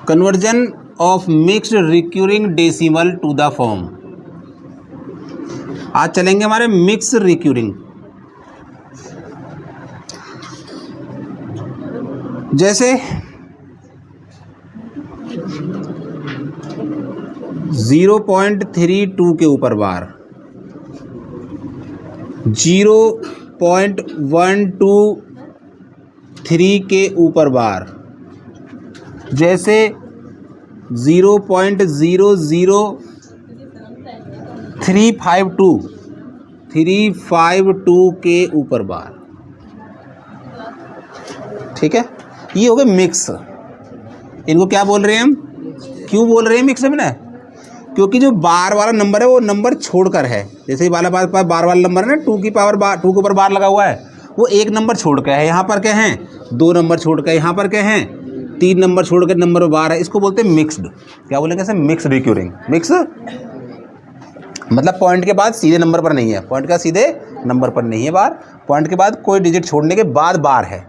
Conversion of mixed recurring decimal to the form. आज चलेंगे हमारे मिक्स रिक्यूरिंग। जैसे 0.32 के ऊपर बार, 0.123 के ऊपर बार, जैसे 0.00352 के ऊपर बार। ठीक है, ये हो गए मिक्स। इनको क्या बोल रहे हैं हम? क्यों बोल रहे हैं मिक्स में ना? क्योंकि जो बार वाला नंबर है वो नंबर छोड़कर है। जैसे बार वाला नंबर है ना, 2 की पावर 2 के ऊपर बार लगा हुआ है, वो एक नंबर छोड़ के है। यहाँ पर क्या है? 2 नंबर छोड़ के। यहाँ पर क्या है? 3 नंबर छोड़ के नंबर बार है। इसको बोलते हैं मिक्स्ड। क्या बोलेंगे इसे? Mix recurring. मिक्स मतलब पॉइंट के बाद सीधे नंबर पर नहीं है, पॉइंट का सीधे नंबर पर नहीं है बार, पॉइंट के बाद कोई डिजिट छोड़ने के बाद बार है।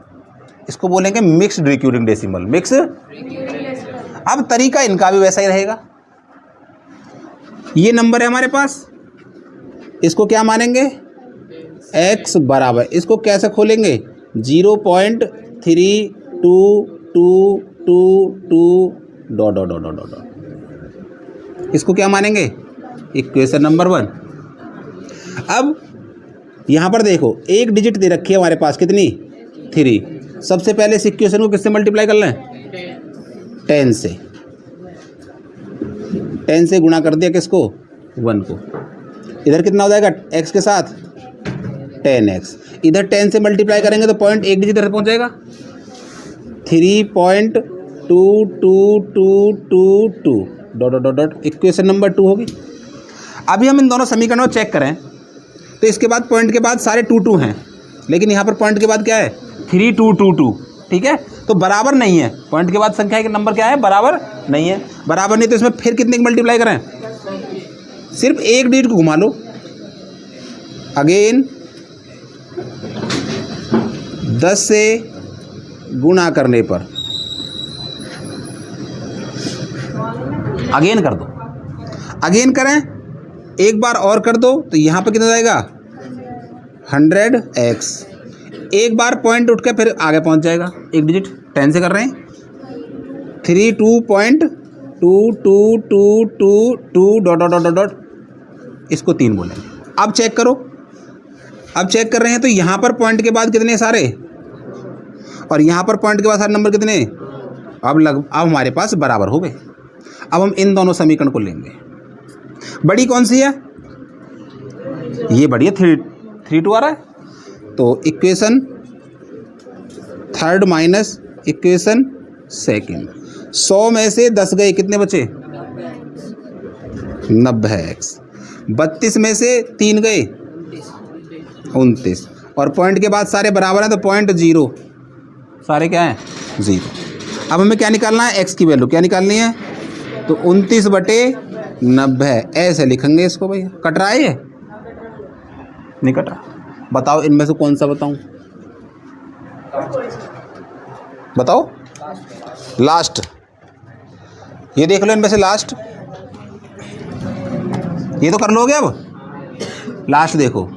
इसको बोलेंगे मिक्स्ड रिक्यूरिंग डेसिमल। मिक्स। अब तरीका इनका भी वैसा ही रहेगा। ये नंबर है हमारे पास, इसको क्या मानेंगे? x बराबर, इसको कैसे खोलेंगे? 0.3222 dot dot dot dot dot. इसको क्या मानेंगे? Equation number 1। अब यहाँ पर देखो, एक डिजिट दे रखी है हमारे पास, कितनी? 3। सबसे पहले इस इक्वेशन को किससे मल्टीप्लाई कर लें? 10 से। 10 से गुणा कर दिया किसको? 1 को। इधर कितना हो जाएगा x के साथ? 10x। इधर 10 से मल्टीप्लाई करेंगे तो पॉइंट एक डिजिट इधर पहुँच जाएगा, 3.2222 dot dot dot. Equation number 2 होगी। अभी हम इन दोनों समीकरणों को चेक करें तो इसके बाद पॉइंट के बाद सारे 2 2 हैं, लेकिन यहाँ पर पॉइंट के बाद क्या है? 3222। ठीक है, तो बराबर नहीं है। पॉइंट के बाद संख्या के नंबर क्या है? बराबर नहीं है। बराबर नहीं तो इसमें फिर कितने की मल्टीप्लाई करें? सिर्फ एक डिजिट को घुमा लो। अगेन 10 से गुणा करने पर अगेन कर दो। अगेन करें, एक बार और कर दो तो यहाँ पर कितना जाएगा? 100x। एक बार पॉइंट उठ के फिर आगे पहुँच जाएगा एक डिजिट। 10 से कर रहे हैं, 32.2222 डॉट डॉट डॉट डॉट। इसको 3 बोलेंगे। अब चेक करो, अब चेक कर रहे हैं तो यहाँ पर पॉइंट के बाद कितने सारे, और यहाँ पर पॉइंट के बाद सारे नंबर कितने? अब हमारे पास बराबर हो गए। अब हम इन दोनों समीकरण को लेंगे। बड़ी कौन सी है? ये बड़ी है, 32 आ रहा है। तो इक्वेशन 3 माइनस इक्वेशन 2। 100 में से 10 गए, कितने बचे? 90x। 32 में से 3 गए, 29। और पॉइंट के बाद सारे बराबर हैं तो पॉइंट 0, सारे क्या हैं? 0। अब हमें क्या निकालना है? x की वैल्यू क्या निकालनी है? तो 29/90 ऐसे लिखेंगे इसको। भैया कट रहा है? ये नहीं कट रहा। बताओ इनमें से कौन सा बताऊं? बताओ। लास्ट। ये देख लो इनमें से लास्ट। ये तो कर लोगे। अब लास्ट देखो,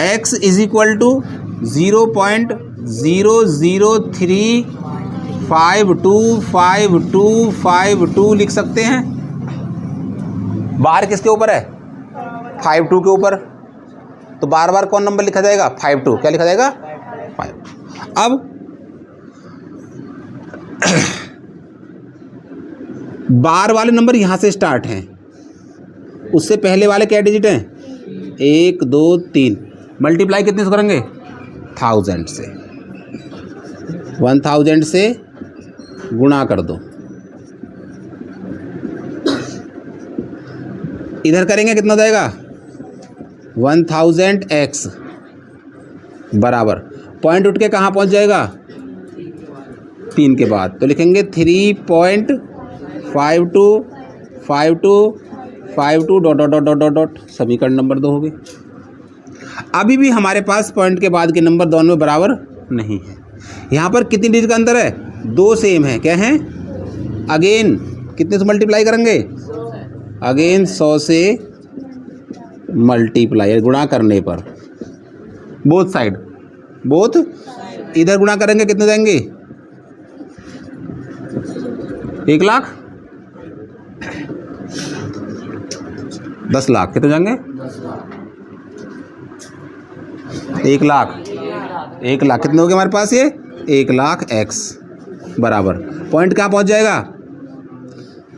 x इज इक्वल टू 0.003525252 लिख सकते हैं। बार किसके ऊपर है? 52 के ऊपर। तो बार बार कौन नंबर लिखा जाएगा? 52। क्या लिखा जाएगा? 5। अब बार वाले नंबर यहाँ से स्टार्ट हैं, उससे पहले वाले क्या डिजिट हैं? 1 2 3। मल्टीप्लाई कितने से करेंगे? 1000 से। 1000 से गुणा कर दो। इधर करेंगे कितना जाएगा? 1000x बराबर पॉइंट उठ के कहाँ पहुँच जाएगा? 3 के बाद। तो लिखेंगे 3.5252 dot dot dot dot dot. समीकरण नंबर 2 हो गई। अभी भी हमारे पास पॉइंट के बाद के नंबर दोनों में बराबर नहीं है। यहाँ पर कितनी डिजिट का अंतर है? 2 सेम है। क्या है? अगेन कितने से मल्टीप्लाई करेंगे, अगेन 100 से मल्टीप्लाई, गुणा करने पर बोथ साइड, बोथ इधर गुणा करेंगे कितने देंगे, 1 लाख 10 लाख कितने जाएंगे, 1 लाख, 1 लाख कितने हो गए हमारे पास, ये 1 लाख x बराबर पॉइंट कहाँ पहुँच जाएगा,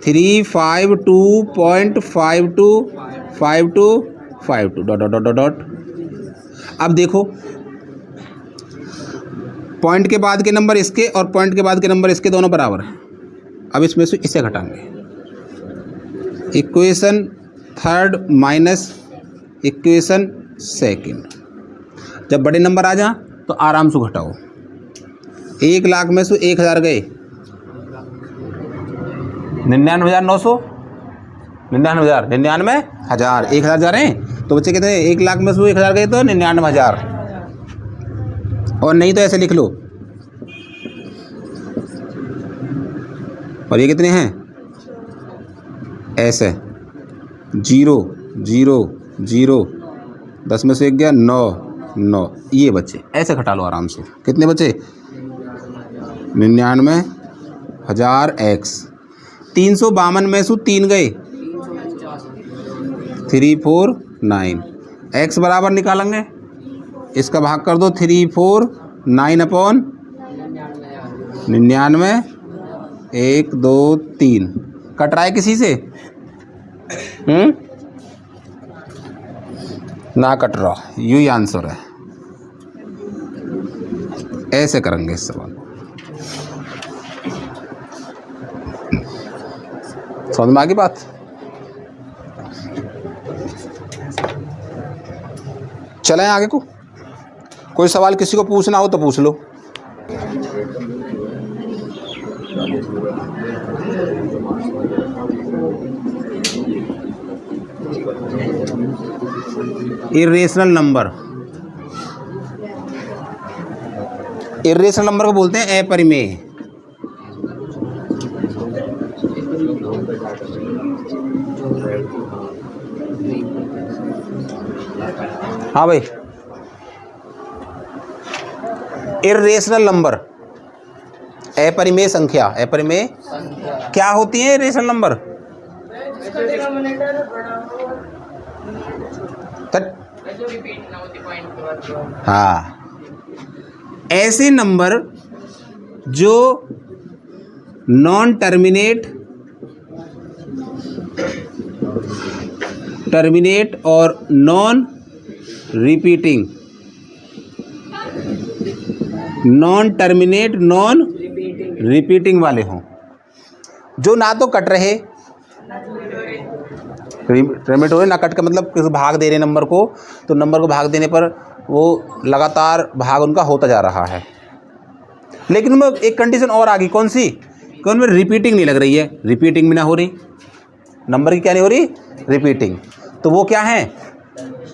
352.5252 डॉट डॉट डॉट डॉट। अब देखो पॉइंट के बाद के नंबर इसके और पॉइंट के बाद के नंबर इसके दोनों बराबर हैं। अब इसमें से इसे घटाएंगे, equation third minus equation second. जब बड़े नंबर आ जा तो आराम से घटाओ, 1 लाख में से 1000 गए, 99,900, 99,000, 99,000, 1000 जा रहे हैं तो बच्चे कहते हैं 1 लाख में से 1000 गए तो 99,000, और नहीं तो ऐसे लिख लो। और ये कितने हैं, ऐसे 0 0 0, 10 में से 1 गया 9 9, ये बच्चे ऐसे घटा लो आराम से, कितने बचे 99,000 x, 352 में से 3 गए 349, x बराबर निकालेंगे, इसका भाग कर दो 349/99, 1 2 3, कट रहा है किसी से, ना कट रहा, यू ही आंसर है। ऐसे करेंगे इस सवाल को, समझ में आ गई बात। चलें आगे को, कोई सवाल किसी को पूछना हो तो पूछ लो। इर्रेशनल नंबर, इर्रेशनल नंबर को बोलते हैं अपरिमेय। हाँ भाई, इर्रेशनल नंबर, अपरिमेय संख्या, अपरिमेय क्या होती है इर्रेशनल नंबर, हाँ, ऐसे नंबर जो नॉन टर्मिनेट, टर्मिनेट और non repeating, non terminate non repeating वाले हों, जो ना तो कट रहे, टर्मिनेट हो रहे ना कट का मतलब किसी भाग दे रहे नंबर को, तो नंबर को भाग देने पर वो लगातार भाग उनका होता जा रहा है, लेकिन उनमें एक कंडीशन और आ गई, कौन सी, कि उनमें रिपीटिंग नहीं लग रही है, रिपीटिंग भी ना हो रही, नंबर की क्या नहीं हो रही, रिपीटिंग, तो वो क्या है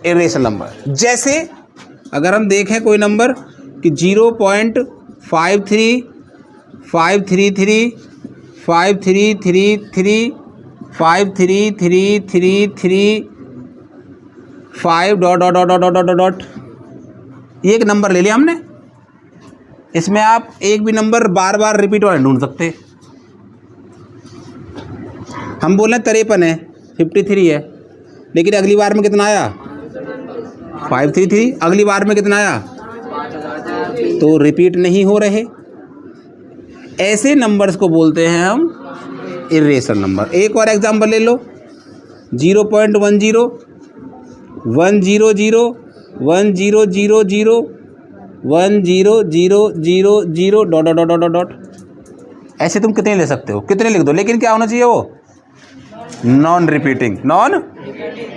इर्रेशनल नंबर। जैसे अगर हम देखें कोई नंबर कि 0.53 533 5333 5333 5 dot dot dot dot dot dot, ये एक नंबर ले लिया हमने, इसमें आप एक भी नंबर बार बार रिपीट वाले ढूंढ सकते। हम बोल रहे हैं 53 है, 53 है, लेकिन अगली बार में कितना आया 533, अगली बार में कितना आया, तो रिपीट नहीं हो रहे, ऐसे नंबर्स को बोलते हैं हम इर्रेशनल नंबर। एक और एग्जांपल ले लो, 0.10 100 1000 1000 dot dot dot dot dot, ऐसे तुम कितने ले सकते हो, कितने लिख दो, लेकिन क्या होना चाहिए वो नॉन रिपीटिंग,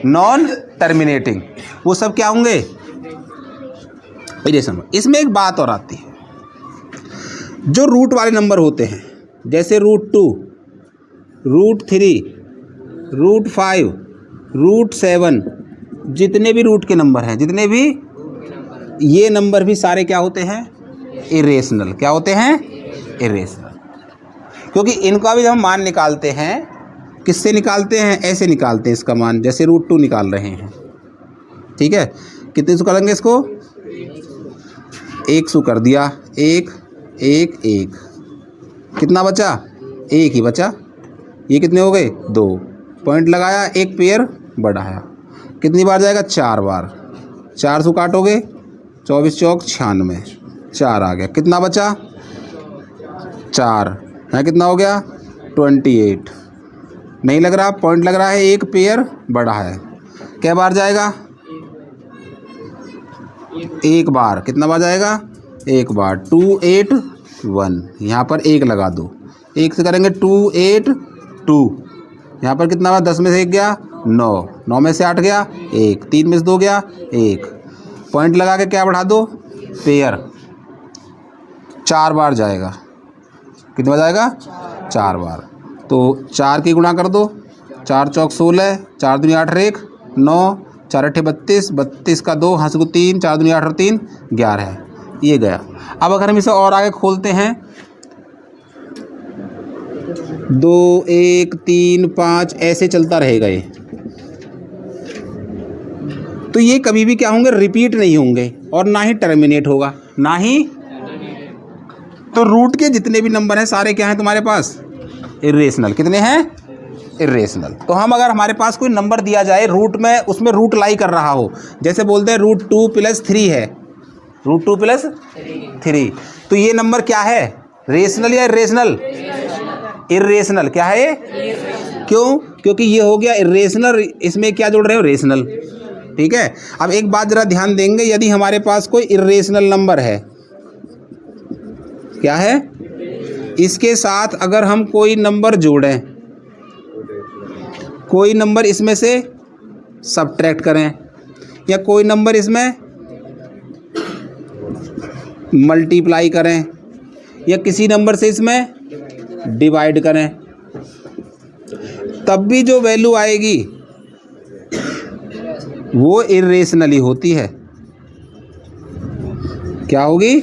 नॉन टर्मिनेटिंग, वो सब क्या होंगे इर्रेशनल। इसमें एक बात और आती है, जो रूट वाले नंबर होते हैं, जैसे √2, √3, √5, √7, जितने भी रूट के नंबर हैं, जितने भी, ये नंबर भी सारे क्या होते हैं इर्रेशनल, क्या होते हैं इर्रेशनल। क्योंकि इनका भी जब हम मान निकालते हैं, किससे निकालते हैं, ऐसे निकालते हैं इसका मान, जैसे √2 निकाल रहे हैं। ठीक है, कितने सौ करेंगे इसको, 100 कर दिया, 1 1 1, कितना बचा, 1 ही बचा। ये कितने हो गए, 2, पॉइंट लगाया, एक पेयर बढ़ाया, कितनी बार जाएगा, 4 बार। 400 काटोगे, 24 चौक 96, 4 आ गया, कितना बचा, 4 है, कितना हो गया, 28। नहीं लग रहा, पॉइंट लग रहा है, एक पेयर बढ़ा है, क्या बार जाएगा, 1 बार। कितना बार जाएगा, 1 बार। 281, यहाँ पर 1 लगा दो, 1 से करेंगे 282, यहाँ पर कितना बार, 10 में से 1 गया, 9, 9 में से 8 गया, 1, 3 में से 2 गया, 1, पॉइंट लगा के क्या बढ़ा दो, पेयर, 4 बार जाएगा। कितनी बार जाएगा, 4 बार। तो 4 की गुणा कर दो, 4 चौक 16, 4 दूनी 8 1 9, 4 8 32, 32 का 2, हाँस को 3, 4 दूनी 8 और 3 11 है, ये गया। अब अगर हम इसे और आगे खोलते हैं, 2 1 3 5 ऐसे चलता रहेगा ये, तो ये कभी भी क्या होंगे, रिपीट नहीं होंगे और ना ही टर्मिनेट होगा, ना ही। तो रूट के जितने भी नंबर हैं सारे क्या हैं तुम्हारे पास, इर्रेशनल। कितने हैं, इर्रेशनल। तो हम अगर हमारे पास कोई नंबर दिया जाए रूट में, उसमें रूट लाई कर रहा हो, जैसे बोलते हैं √2 + 3 है, √2 + 3, तो ये नंबर क्या है, रेशनल या इर्रेशनल, इर्रेशनल। क्या है ये, क्यों, क्योंकि ये हो गया इर्रेशनल, इसमें क्या जोड़ रहे हो, रेशनल। ठीक है, अब एक बात जरा ध्यान देंगे, यदि हमारे पास कोई इर्रेशनल नंबर है, क्या है, इसके साथ अगर हम कोई नंबर जोड़ें, कोई नंबर इसमें से सब्ट्रैक्ट करें, या कोई नंबर इसमें मल्टीप्लाई करें, या किसी नंबर से इसमें डिवाइड करें, तब भी जो वैल्यू आएगी वो इर्रेशनली होती है। क्या होगी,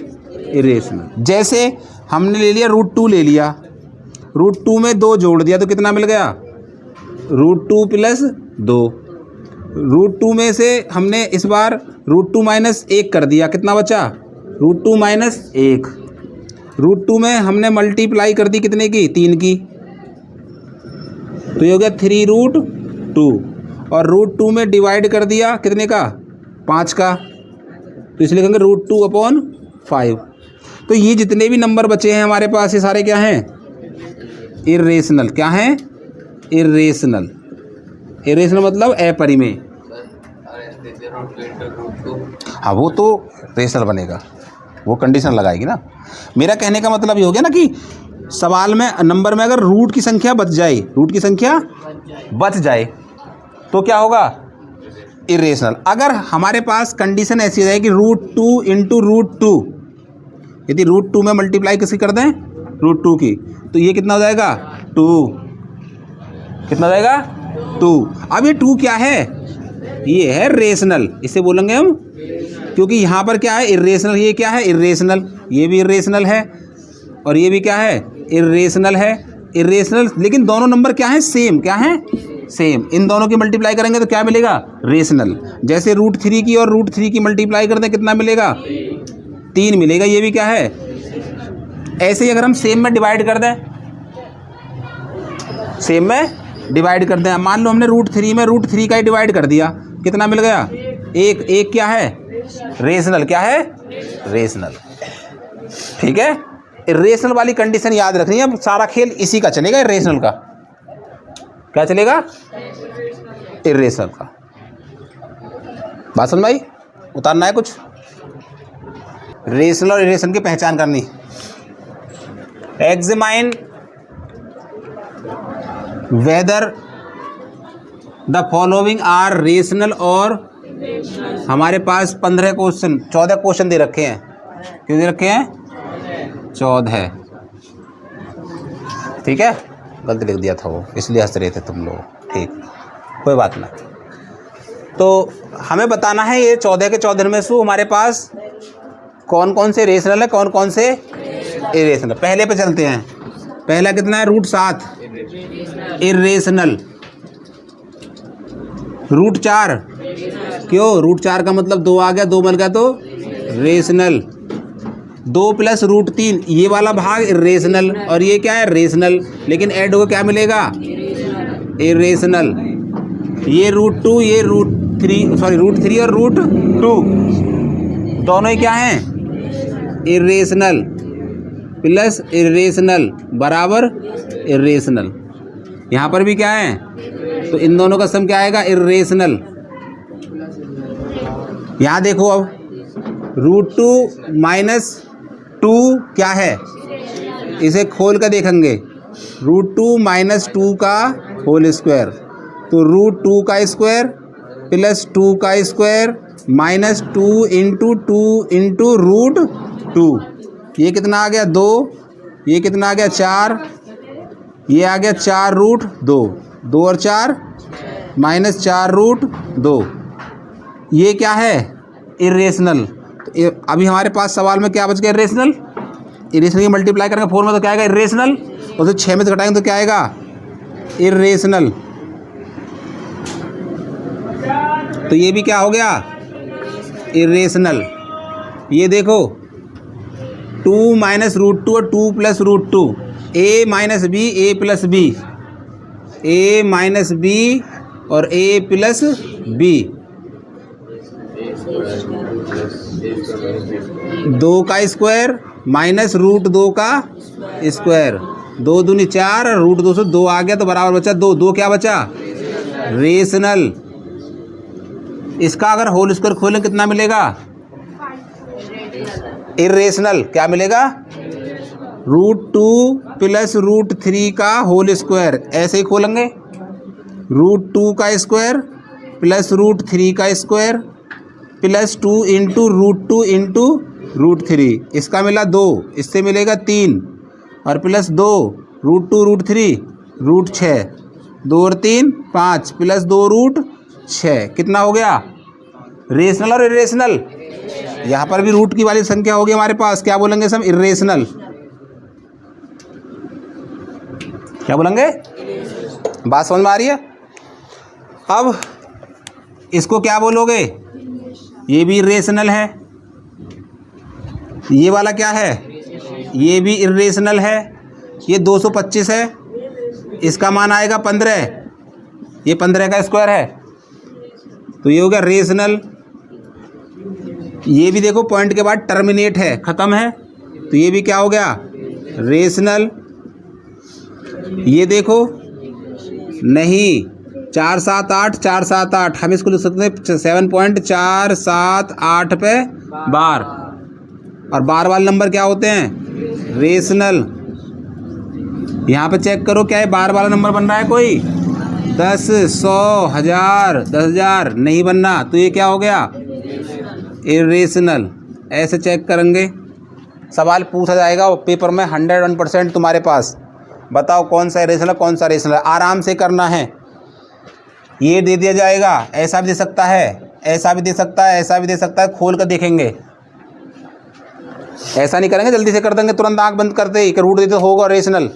इर्रेशनल। जैसे हमने ले लिया √2 ले लिया, √2 में 2 जोड़ दिया तो कितना मिल गया, √2 + 2। √2 में से हमने इस बार √2 - 1 कर दिया, कितना बचा, √2 - 1। √2 में हमने मल्टीप्लाई कर दी कितने की, 3 की, तो ये हो गया 3√2, और √2 में डिवाइड कर दिया कितने का, 5 का, तो इसलिए कहेंगे √2/5। तो ये जितने भी नंबर बचे हैं हमारे पास, ये सारे क्या हैं, इर्रेशनल। क्या हैं, इर्रेशनल। इर्रेशनल मतलब अपरिमेय। हाँ, वो तो रेशनल बनेगा, वो कंडीशन लगाएगी ना। मेरा कहने का मतलब ये हो गया ना कि सवाल में, नंबर में अगर रूट की संख्या बच जाए, रूट की संख्या बच जाए तो क्या होगा, इर्रेशनल। अगर हमारे पास कंडीशन ऐसी है कि √2 × √2, यदि √2 में मल्टीप्लाई किसकी कर दें, √2 की, तो ये कितना हो जाएगा, 2। कितना हो जाएगा, 2। अब ये 2 क्या है, ये है रेशनल, इसे बोलेंगे हम, क्योंकि यहाँ पर क्या है, इर्रेशनल। ये क्या है, इर्रेशनल, ये भी इर्रेशनल है, और ये भी क्या है, इर्रेशनल है। इर्रेशनल, लेकिन दोनों नंबर क्या है, सेम। क्या है, सेम। इन दोनों की मल्टीप्लाई करेंगे तो क्या मिलेगा, रेशनल। जैसे √3 की और √3 की मल्टीप्लाई कर दें, कितना मिलेगा, 3 मिलेगा। ये भी क्या है, ऐसे ही अगर हम सेम में डिवाइड कर दें, सेम में डिवाइड कर दें, मान लो हमने √3 में √3 का ही डिवाइड कर दिया, कितना मिल गया, 1। 1 क्या है, रेशनल। क्या है, रेशनल। ठीक है, इर्रेशनल वाली कंडीशन याद रखनी है। अब सारा खेल इसी का चलेगा, इर्रेशनल का। क्या चलेगा, इर्रेशनल का। बात समझ में आई, उतारना है कुछ, रेशनल और इर्रेशनल की पहचान करनी। Examine whether the following are rational, और हमारे पास 15 क्वेश्चन, 14 क्वेश्चन दे रखे हैं। क्यों दे रखे हैं, 14। ठीक है, गलत लिख दिया था वो, इसलिए हंस रहे थे तुम लोग। ठीक, कोई बात ना। तो हमें बताना है ये 14 के 14 में से हमारे पास कौन कौन से रेशनल है, कौन कौन से इरेशनल। पहले पे चलते हैं, पहला कितना है √7 इर्रेशनल। √4 क्यों, √4 का मतलब 2 आ गया, 2 बन गया तो रेशनल। 2 + √3 ये वाला भाग इर्रेशनल और ये क्या है रेशनल, लेकिन ऐड होकर क्या मिलेगा इर्रेशनल। ये √2 ये √3 और √2 दोनों ही क्या हैं इर्रेशनल प्लस इर्रेशनल बराबर इर्रेशनल। यहाँ पर भी क्या है, तो इन दोनों का सम क्या आएगा इर्रेशनल। यहाँ देखो अब √2 - 2 क्या है, इसे खोल कर देखेंगे। √2 - 2 का होल स्क्वायर, तो √2 का स्क्वायर प्लस 2 का स्क्वायर माइनस 2 × 2 × √2। ये कितना आ गया 2, ये कितना आ गया 4, ये आ गया 4√2, 2 और 4 -4√2। ये क्या है इर्रेशनल। तो अभी हमारे पास सवाल में क्या बच गया इर्रेशनल। इर्रेशनल की मल्टीप्लाई करेंगे 4 में तो क्या आएगा इर्रेशनल, और तो 6 में से घटाएंगे तो क्या आएगा इर्रेशनल। तो ये भी क्या हो गया इर्रेशनल। ये देखो 2 - √2 और 2 + √2 a - b a + b a - b और a + b 2 का स्क्वायर माइनस √2 का स्क्वायर, 2 दूनी 4 और √2 से 2 आ गया तो बराबर बचा 2, 2 क्या बचा रेशनल। इसका अगर होल स्क्वायर खोलें कितना मिलेगा इर्रेशनल। क्या मिलेगा √2 + √3 का होल स्क्वायर, ऐसे ही खोलेंगे √2 का स्क्वायर प्लस √3 का स्क्वायर प्लस 2 × √2 × √3, इसका मिला 2, इससे मिलेगा 3 और प्लस 2 √2 √3 √6, 2 और 3 5 प्लस 2 √6 कितना हो गया रेशनल और इर्रेशनल। यहाँ पर भी रूट की वाली संख्या होगी हमारे पास, क्या बोलेंगे सब इर्रेशनल। क्या बोलेंगे, बात समझ में आ रही है। अब इसको क्या बोलोगे, ये भी इर्रेशनल है, ये वाला क्या है ये भी इर्रेशनल है। ये 225 है, इसका मान आएगा 15, ये 15 का स्क्वायर है, तो ये हो गया रेशनल। ये भी देखो पॉइंट के बाद टर्मिनेट है, ख़त्म है, तो ये भी क्या हो गया रेशनल। ये देखो नहीं 4 7 8 4 7 8, हम इसको लिख सकते हैं 7.478 पे बार, और बार वाले नंबर क्या होते हैं रेशनल। यहाँ पे चेक करो क्या है बार वाला नंबर बन रहा है कोई 10 100 1000 10,000 नहीं बनना, तो ये क्या हो गया इर्रेशनल। ऐसे चेक करेंगे, सवाल पूछा जाएगा पेपर में 101% तुम्हारे पास। बताओ कौन सा इर्रेशनल कौन सा रेशनल, आराम से करना है। ये दे दिया जाएगा, ऐसा भी दे सकता है, ऐसा भी दे सकता है, ऐसा भी दे सकता है, खोल कर देखेंगे। ऐसा नहीं करेंगे जल्दी से कर देंगे तुरंत आंख बंद करते ही कि रूट देते होगा रेशनल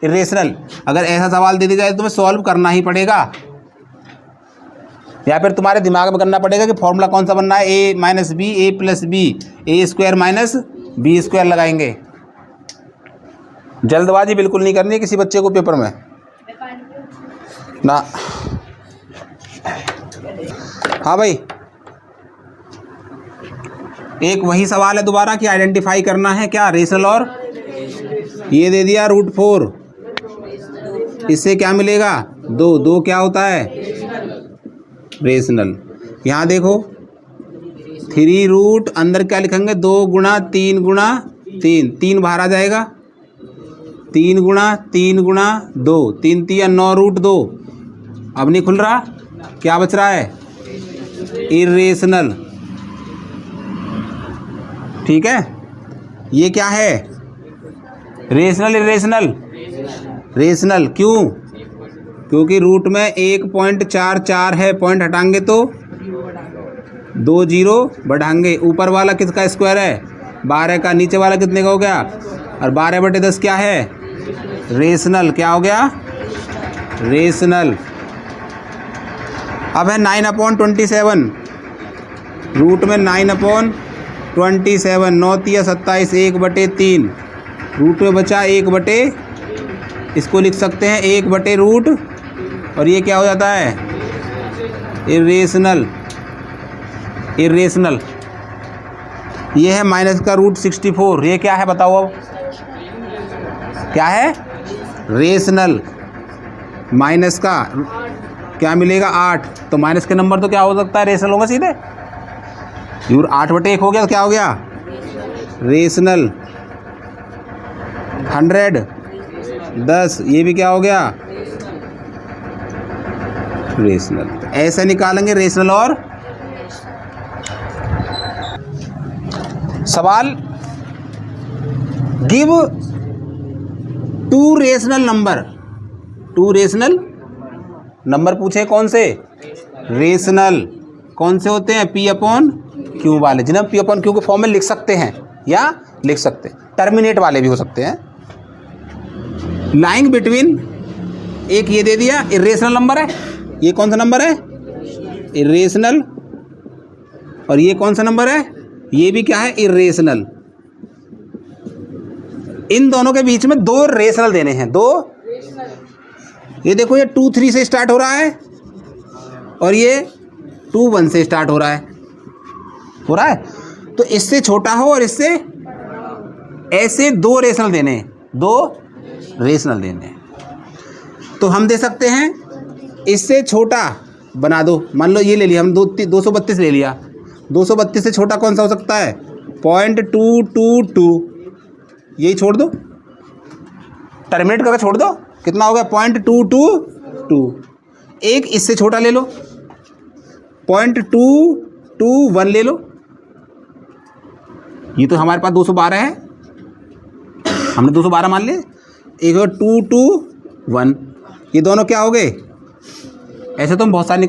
इर्रेशनल। अगर ऐसा सवाल दे दिया जाए तो तुम्हें सॉल्व करना ही पड़ेगा, या फिर तुम्हारे दिमाग में करना पड़ेगा कि फॉर्मूला कौन सा बनना है a - b a + b a² - b² लगाएंगे। जल्दबाजी बिल्कुल नहीं करनी है किसी बच्चे को पेपर में ना। हाँ भाई, एक वही सवाल है दोबारा कि आइडेंटिफाई करना है क्या रेशनल, और ये दे दिया √4, इससे क्या मिलेगा 2, 2 क्या होता है रेशनल। यहाँ देखो 3 रूट अंदर क्या लिखेंगे 2 × 3 × 3, 3 बाहर आ जाएगा, 3 × 3 × 2, 3 3 9 √2। अब नहीं खुल रहा, क्या बच रहा है इर्रेशनल। ठीक है, ये क्या है रेशनल इर्रेशनल रेशनल। क्यों, क्योंकि रूट में 1.44 है, पॉइंट हटाएंगे तो 2 0 बढ़ाएंगे। ऊपर वाला किसका स्क्वायर है 12 का, नीचे वाला कितने का हो गया, और 12/10 क्या है रेशनल, क्या हो गया? रेशनल। अब है 9/27, रूट में 9/27, 9×3 = 27, 1/3, रूट में बचा 1/, इसको लिख सकते हैं 1/√, और ये क्या हो जाता है? इरेशनल। इरेशनल। ये है -√64, ये क्या है बताओ अब? क्या है? रेशनल। माइनस का क्या मिलेगा? 8। तो माइनस के नंबर तो क्या हो सकता है? रेशनल होगा सीधे। 8/1 हो गया तो क्या हो गया? रेशनल। 100, 10, ये भी क्या हो गया? रेशनल। तो ऐसे निकालेंगे रेशनल। और सवाल, give 2 rational number. 2 rational number पूछे, कौन से? रेशनल। कौन से होते हैं? P/Q वाले, जिन्हें हम P/Q के फॉर्म में लिख सकते हैं या लिख सकते हैं। टर्मिनेट वाले भी हो सकते हैं। लाइंग बिटवीन, एक ये दे दिया इरेशनल नंबर है, ये कौन सा नंबर है? इरेशनल। और ये कौन सा नंबर है? ये भी क्या है? इरेशनल। इन दोनों के बीच में 2 रेशनल देने हैं, 2। ये देखो, ये 2 3 से स्टार्ट हो रहा है और ये 2 1 से स्टार्ट हो रहा है। तो इससे छोटा हो और इससे, ऐसे 2 रेशनल देने हैं, 2 रेशनल देने हैं। तो हम दे सकते हैं, इससे छोटा बना दो। मान लो ये ले लिया हम, 232 ले लिया। 232 से छोटा कौन सा हो सकता है? 0.222, यही छोड़ दो, टर्मिनेट करके छोड़ दो। कितना हो गया? 0.222। एक इससे छोटा ले लो, 0.221 ले लो। ये तो हमारे पास 212 है, हमने 212 मान लिया। एक 221, ये दोनों क्या हो गए? ऐसे तो हम बहुत सारे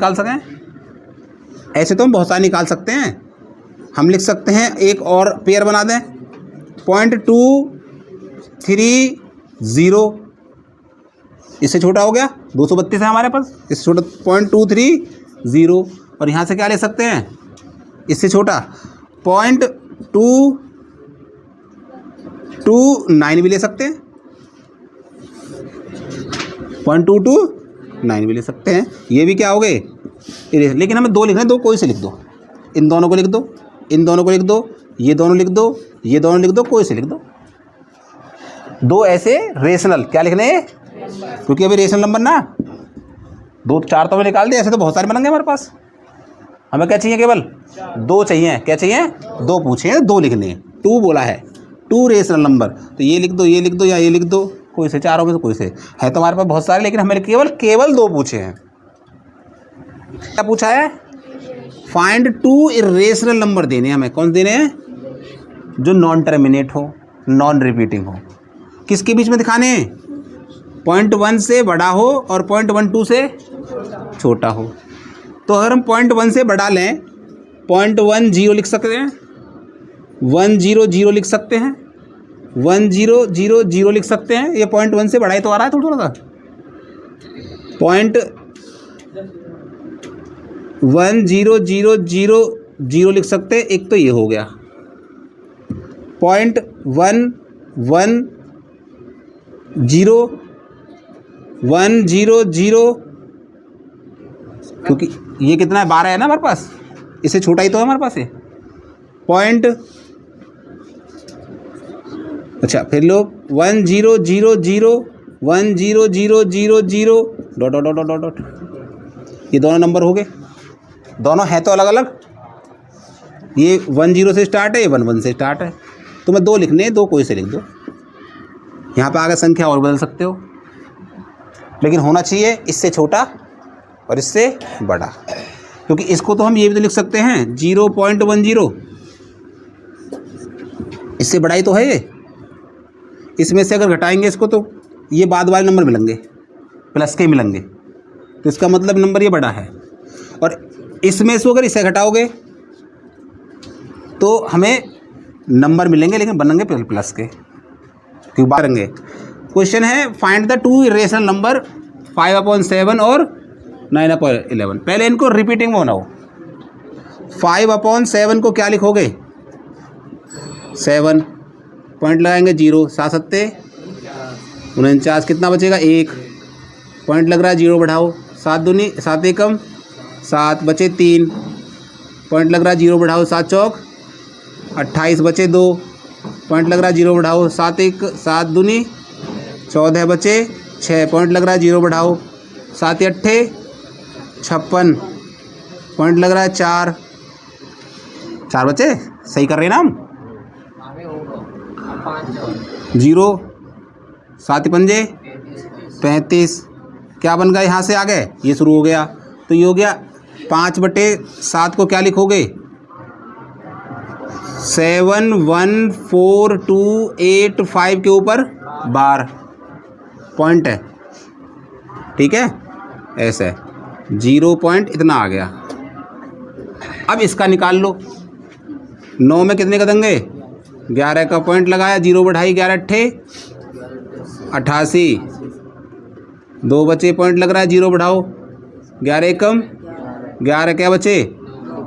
निकाल सकते हैं। हम लिख सकते हैं, एक और पेयर बना दें, 0.230, इससे छोटा हो गया। 232 है हमारे पास, इससे छोटा 0.230। और यहाँ से क्या ले सकते हैं? इससे छोटा 0.229 भी ले सकते हैं, 0.229 भी ले सकते हैं। ये भी क्या हो गए? लेकिन हमें 2 लिखना है, 2 कोई से लिख दो। इन दोनों को लिख दो, इन दोनों को लिख दो, ये दोनों लिख दो, ये दोनों लिख दो, कोई से लिख दो। 2 ऐसे रेशनल क्या लिखने हैं? क्योंकि अभी रेशनल नंबर ना 2 4 तो हमें निकाल दिए, ऐसे तो बहुत सारे बनेंगे हमारे पास। हमें क्या चाहिए? केवल 2 चाहिए। क्या चाहिए? 2 पूछे हैं, 2 लिखने हैं। 2 बोला है, 2 रेशनल नंबर। तो ये लिख दो, ये लिख दो, या ये लिख दो, कोई से, चारों में से कोई से। है तो हमारे पास बहुत सारे, लेकिन हमें केवल 2 पूछे हैं। क्या पूछा है? फाइंड 2 इरेशनल नंबर देने हैं हमें। कौन देने हैं? जो नॉन टर्मिनेट हो, नॉन रिपीटिंग हो। किसके बीच में दिखाने हैं? 0.1 से बड़ा हो और 0.12 से छोटा हो। तो अगर हम 0.1 से बड़ा लें, 0.10 लिख सकते हैं, 100 लिख सकते हैं, 1000 लिख सकते हैं। ये 0.1 से बड़ा ही तो आ रहा है थोड़ा सा। 0.1000 लिख सकते हैं। एक तो ये हो गया 0.110100, क्योंकि ये कितना है? 12 है ना हमारे पास, इससे छोटा ही तो है हमारे पास ये पॉइंट। अच्छा, फिर लोग 10001000 dot dot dot dot dot, ये दोनों नंबर हो गए। दोनों हैं तो अलग अलग, ये 10 से स्टार्ट है, ये 11 से स्टार्ट है। तो मैं 2 लिखने हैं, 2 कोई से लिख दो। यहाँ पे आगे संख्या और बदल सकते हो, लेकिन होना चाहिए इससे छोटा और इससे बड़ा। क्योंकि इसको तो हम ये भी तो लिख सकते हैं 0.10, इससे बड़ा ही तो है ये। इसमें से अगर घटाएंगे इसको तो ये बाद वाले नंबर मिलेंगे, प्लस के मिलेंगे, तो इसका मतलब नंबर ये बड़ा है। और इसमें से अगर इसे घटाओगे तो हमें नंबर मिलेंगे, लेकिन बनेंगे प्लस के, क्योंकि बात करेंगे क्वेश्चन है find the two irrational number 5/7 और 9/11। पहले इनको रिपीटिंग में बनाओ। 5/7 को क्या लिखोगे? 7, पॉइंट लगाएंगे 0, 7 सत्ते 49, कितना बचेगा? 1, पॉइंट लग रहा है 0 बढ़ाओ, 7 दूनी 7 एकम 7 बचे 3, पॉइंट लग रहा है 0 बढ़ाओ, 7 चौक 28 बचे 2, पॉइंट लग रहा है 0 बढ़ाओ, 7 दूनी 14 बचे 6, पॉइंट लग रहा है 0 बढ़ाओ, 7 अट्ठे 56, पॉइंट लग रहा है 4 बचे। सही कर रहे हैं ना हम? 0, 7 पंजे 35, क्या बन गया? यहाँ से आ गए, ये शुरू हो गया, तो ये हो गया 5/7 को क्या लिखोगे? 7, 1, 4, 2, 8, 5 के ऊपर बार पॉइंट है, ठीक है, ऐसे 0 पॉइंट इतना आ गया। अब इसका निकाल लो। 9 में कितने का देंगे? 11 का पॉइंट लगाया, 0 बढ़ाई, 11 अट्ठे 88, 2 बचे, पॉइंट लग रहा है 0 बढ़ाओ, 11 एकम 11, क्या बचे?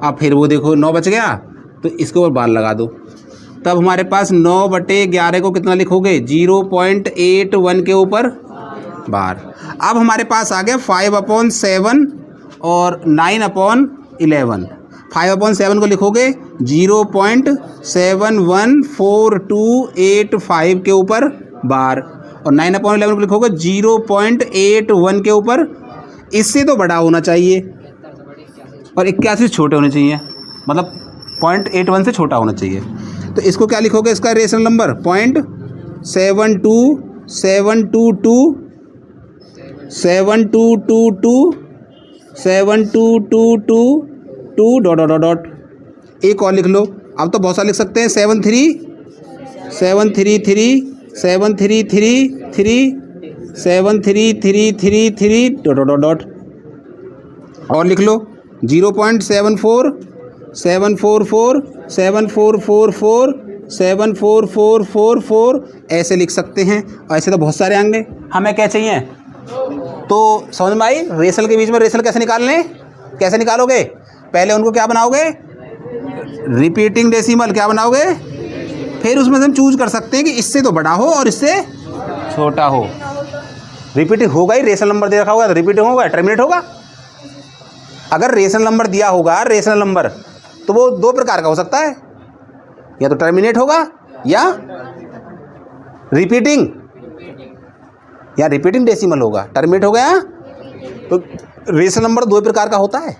अब फिर वो देखो 9 बच गया, तो इसके ऊपर बार लगा दो। तब हमारे पास 9/11 को कितना लिखोगे? 0.81 के ऊपर बार। अब हमारे पास आ गया 5/7 और 9/11। 5/7 को लिखोगे 0.714285 के ऊपर बार, और 9/11 को लिखोगे 0.81 के ऊपर। इससे तो बड़ा होना चाहिए और 81 से छोटे होने चाहिए, मतलब 0.81 से छोटा होना चाहिए। तो इसको क्या लिखोगे? इसका रेशनल नंबर 0.72227222 एक और लिख लो। अब तो बहुत सारे लिख सकते हैं, 7.3 और लिख लो 0.74 744 7444 7444 ऐसे लिख सकते हैं। ऐसे तो बहुत सारे आएंगे, हमें क्या चाहिए? तो समझ में आई? रेशनल के बीच में रेशनल कैसे निकालने, कैसे निकालोगे? पहले उनको क्या बनाओगे? रिपीटिंग डेसिमल क्या बनाओगे? फिर उसमें से हम चूज कर सकते हैं कि इससे तो बड़ा हो और इससे छोटा हो। रिपीटिंग होगा ही, रेशनल नंबर दे रखा होगा तो रिपीटिंग होगा, टर्मिनेट होगा। अगर रेशनल नंबर दिया होगा, रेशनल नंबर, तो वो 2 प्रकार का हो सकता है, या तो टर्मिनेट होगा या रिपीटिंग डेसिमल होगा। टर्मिनेट हो गया तो रेशनल नंबर 2 प्रकार का होता है।